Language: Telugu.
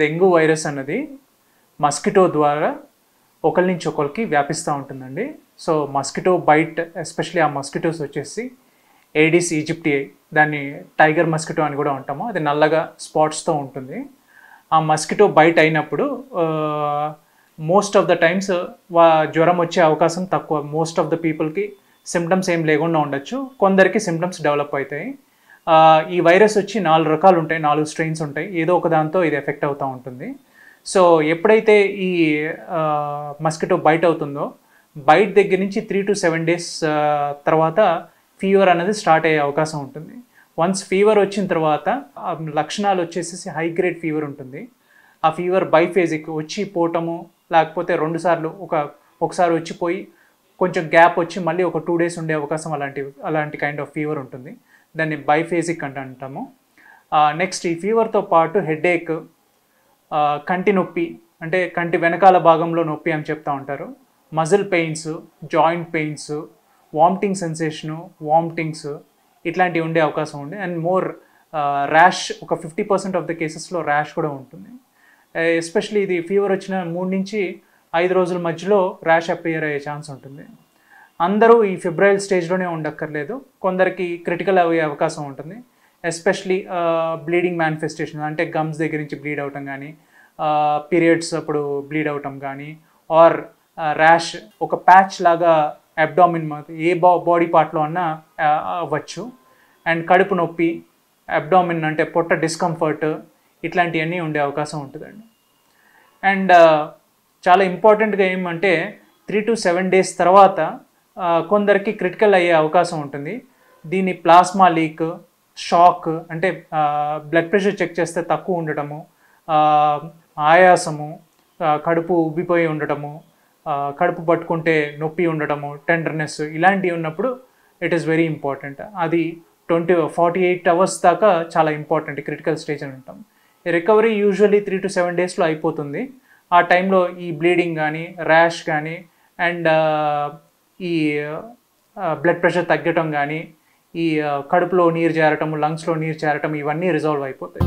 డెంగ్యూ వైరస్ అన్నది మస్కిటో ద్వారా ఒకరి నుంచి ఒకరికి వ్యాపిస్తూ ఉంటుందండి. సో మస్కిటో బైట్, ఎస్పెషలీ ఆ మస్కిటోస్ వచ్చేసి ఏడిస్ ఈజిప్టిఐ, దాన్ని టైగర్ మస్కిటో అని కూడా అంటాము. అది నల్లగా స్పాట్స్తో ఉంటుంది. ఆ మస్కిటో బైట్ అయినప్పుడు మోస్ట్ ఆఫ్ ద టైమ్స్ జ్వరం వచ్చే అవకాశం తక్కువ. మోస్ట్ ఆఫ్ ద పీపుల్కి సిమ్టమ్స్ ఏం లేకుండా ఉండొచ్చు, కొందరికి సిమ్టమ్స్ డెవలప్ అవుతాయి. ఈ వైరస్ వచ్చి 4 రకాలు ఉంటాయి, 4 స్ట్రెయిన్స్ ఉంటాయి. ఏదో ఒక దాంతో ఇది ఎఫెక్ట్ అవుతూ ఉంటుంది. సో ఎప్పుడైతే ఈ మస్కిటో బైట్ అవుతుందో, బైట్ దగ్గర నుంచి 3 to 7 days తర్వాత ఫీవర్ అనేది స్టార్ట్ అయ్యే అవకాశం ఉంటుంది. వన్స్ ఫీవర్ వచ్చిన తర్వాత లక్షణాలు వచ్చేసి హై గ్రేడ్ ఫీవర్ ఉంటుంది. ఆ ఫీవర్ బైఫేజిక్, వచ్చి పోవటము, లేకపోతే 2 సార్లు, ఒకసారి వచ్చిపోయి కొంచెం గ్యాప్ వచ్చి మళ్ళీ ఒక 2 days ఉండే అవకాశం, అలాంటి కైండ్ ఆఫ్ ఫీవర్ ఉంటుంది. దాన్ని బైఫేజిక్ అంటాము. నెక్స్ట్ ఈ ఫీవర్తో పాటు హెడేక్, కంటి నొప్పి, అంటే కంటి వెనకాల భాగంలో నొప్పి అని చెప్తూ ఉంటారు, muscle pains, joint pains, vomiting sensation, vomitings, ఇట్లాంటివి ఉండే అవకాశం ఉంది. అండ్ మోర్ ర్యాష్, ఒక 50% ఆఫ్ ద కేసెస్లో ర్యాష్ కూడా ఉంటుంది. ఎస్పెషలీ ఇది ఫీవర్ వచ్చిన 3 నుంచి 5 రోజుల మధ్యలో ర్యాష్ అపియర్ అయ్యే ఛాన్స్ ఉంటుంది. అందరూ ఈ ఫిబ్రైల్ స్టేజ్లోనే ఉండక్కర్లేదు, కొందరికి క్రిటికల్ అయ్యే అవకాశం ఉంటుంది. ఎస్పెషలీ బ్లీడింగ్ మేనిఫెస్టేషన్, అంటే గమ్స్ దగ్గర నుంచి బ్లీడ్ అవటం కానీ, పీరియడ్స్ అప్పుడు బ్లీడ్ అవటం కానీ, ఆర్ ర్యాష్ ఒక ప్యాచ్ లాగా అబ్డామిన్ ఏ బాడీ పార్ట్లో అన్నా అవ్వచ్చు. అండ్ కడుపు నొప్పి, అబ్డామిన్ అంటే పొట్ట డిస్కంఫర్ట్, ఇట్లాంటివన్నీ ఉండే అవకాశం ఉంటుందండి. అండ్ చాలా ఇంపార్టెంట్గా ఏమంటే 3 to 7 days తర్వాత కొందరికి క్రిటికల్ అయ్యే అవకాశం ఉంటుంది. దీన్ని ప్లాస్మా లీక్, షాక్, అంటే బ్లడ్ ప్రెషర్ చెక్ చేస్తే తక్కువ ఉండటము, ఆయాసము, కడుపు ఉబ్బిపోయి ఉండటము, కడుపు పట్టుకుంటే నొప్పి ఉండటము, టెండర్నెస్, ఇలాంటివి ఉన్నప్పుడు ఇట్ ఈస్ వెరీ ఇంపార్టెంట్. అది 48 hours దాకా చాలా ఇంపార్టెంట్, క్రిటికల్ స్టేజ్ అని ఉంటాం. రికవరీ యూజువల్లీ 3 to 7 daysలో అయిపోతుంది. ఆ టైంలో ఈ బ్లీడింగ్ కానీ, ర్యాష్ కానీ, అండ్ ఈ బ్లడ్ ప్రెషర్ తగ్గటం కానీ, ఈ కడుపులో నీరు చేరటం, లంగ్స్లో నీరు చేరటం, ఇవన్నీ రిజాల్వ్ అయిపోతాయి.